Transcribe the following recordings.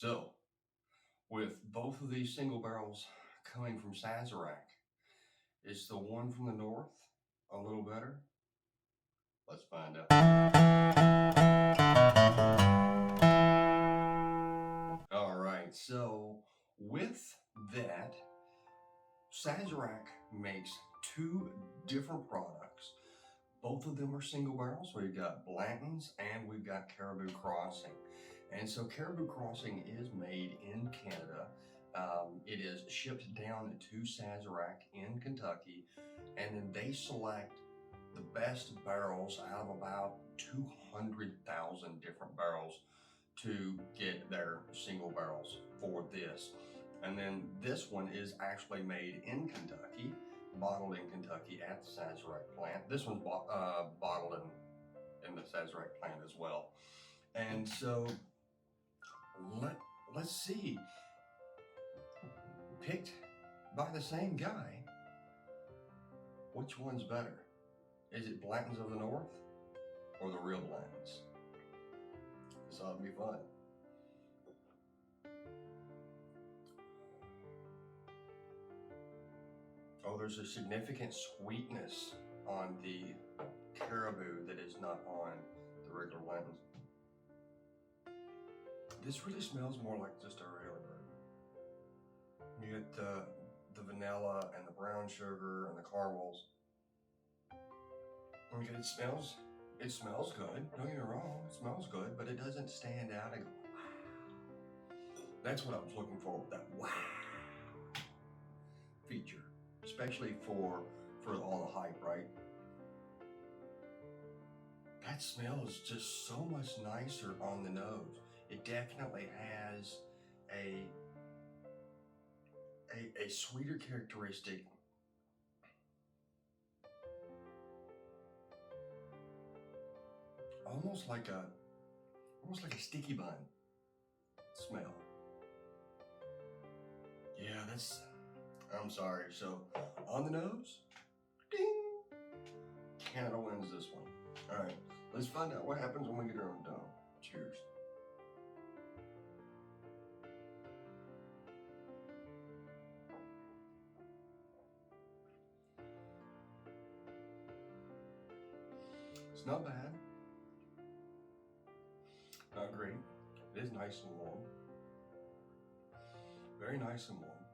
So, with both of these single barrels coming from Sazerac, is the one from the north a little better? Let's find out. All right, so with that, Sazerac makes two different products. Both of them are single barrels. We've got Blanton's and we've got Caribou Crossing. And so Caribou Crossing is made in Canada. It is shipped down to Sazerac in Kentucky, and then they select the best barrels out of about 200,000 different barrels to get their single barrels for this. And then this one is actually made in Kentucky, bottled in Kentucky at the Sazerac plant. This one's bottled in the Sazerac plant as well. And so let's see, picked by the same guy, which one's better? Is it Blanton's of the North or the real Blanton's? This ought to be fun. Oh, there's a significant sweetness on the Caribou that is not on the regular Blanton's. This really smells more like just a regular bourbon. You get the vanilla and the brown sugar and the caramels. Okay, it smells good. Don't get me wrong, it smells good, but it doesn't stand out and go, wow. That's what I was looking for, that wow feature, especially for all the hype, right? That smell is just so much nicer on the nose. It definitely has a sweeter characteristic. Almost like a sticky bun smell. Yeah, I'm sorry. So on the nose, ding, Canada wins this one. All right, let's find out what happens when we get her done. Cheers. It's not bad. Not great. It is nice and warm. Very nice and warm.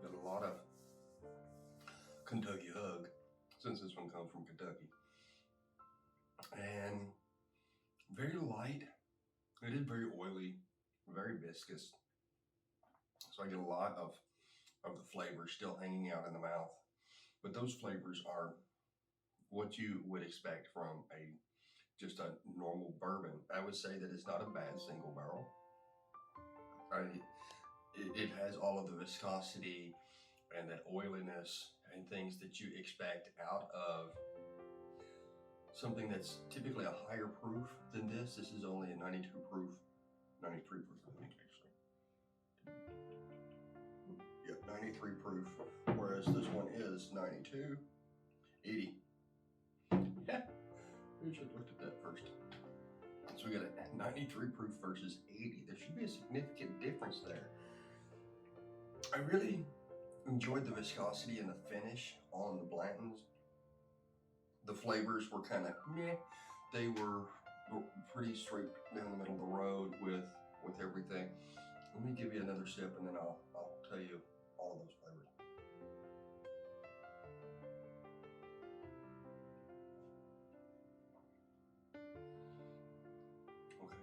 Got a lot of Kentucky hug, since this one comes from Kentucky. And very light. It is very oily, very viscous. So I get a lot of the flavors still hanging out in the mouth. But those flavors are what you would expect from just a normal bourbon. I would say that it's not a bad single barrel. It has all of the viscosity and that oiliness and things that you expect out of something that's typically a higher proof than this. This is only a 92 proof, 93 proof, I think, actually. Yep, 93 proof, whereas this one is 92, 80. Yeah, we should have looked at that first. So we got a 93 proof versus 80. There should be a significant difference there. I really enjoyed the viscosity and the finish on the Blanton's. The flavors were kind of meh. They were pretty straight down the middle of the road with everything. Let me give you another sip and then I'll tell you all of those flavors. Okay.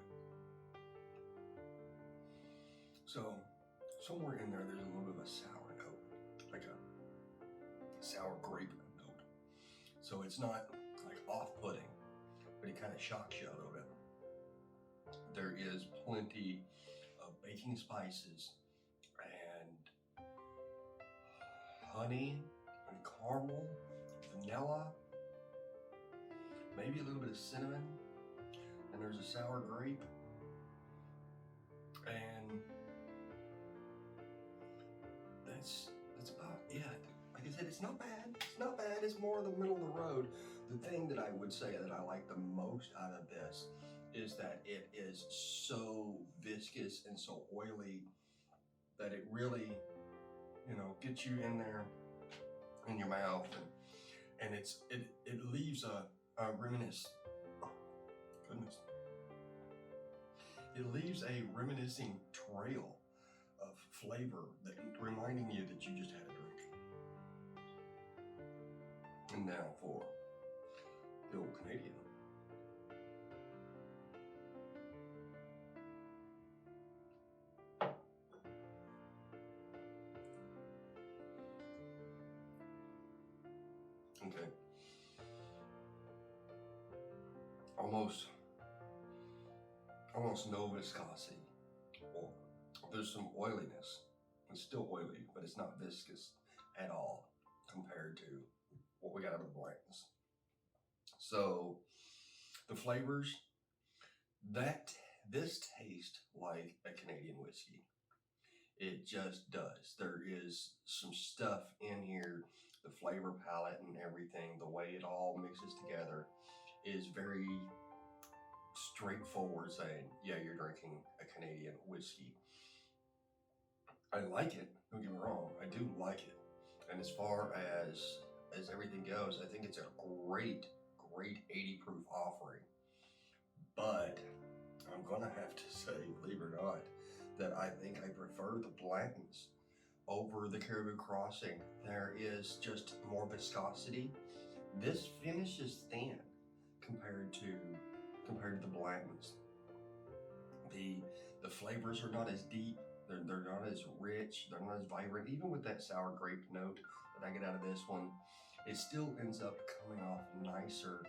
So somewhere in there, there's a little bit of a sour note, like a sour grape note. So it's not like off-putting, but it kind of shocks you a little bit. There is plenty of baking spices and honey and caramel, vanilla, maybe a little bit of cinnamon, and there's a sour grape. And that's about it. Like I said, it's not bad. It's not bad. It's more the middle of the road. The thing that I would say that I like the most out of this is that it is so viscous and so oily that it really, gets you in there in your mouth, and it leaves a reminisce. Oh, goodness. It leaves a reminiscing trail of flavor that reminding you that you just had a drink. And now for the old Canadian. Okay. Almost no viscosity. Or there's some oiliness. It's still oily, but it's not viscous at all compared to what we got out of the Blantons. So the flavors, this tastes like a Canadian whiskey. It just does. There is some stuff in here, the flavor palette and everything, the way it all mixes together is very straightforward, saying, yeah, you're drinking a Canadian whiskey. I like it, don't get me wrong, I do like it. And as far as everything goes, I think it's a great 80 proof offering. But I'm gonna have to say, believe it or not, that I think I prefer the Blantons over the Caribou Crossing. There is just more viscosity. This finish is thin compared to the Blantons. The flavors are not as deep. They're not as rich. They're not as vibrant. Even with that sour grape note that I get out of this one, it still ends up coming off nicer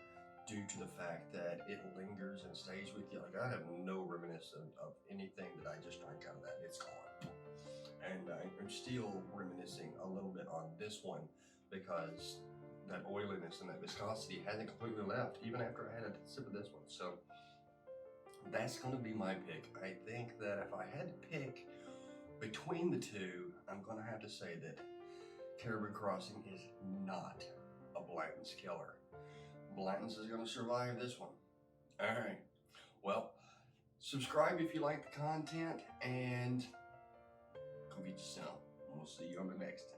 due to the fact that it lingers and stays with you. Like, I have no reminiscence of anything that I just drank out of that. It's gone. And I'm still reminiscing a little bit on this one because that oiliness and that viscosity hasn't completely left, even after I had a sip of this one. So that's going to be my pick. I think that if I had to pick between the two, I'm going to have to say that Caribou Crossing is not a Blanton's killer. Blanton's is going to survive this one. All right. Well, subscribe if you like the content, and go get you some. We'll see you on the next time.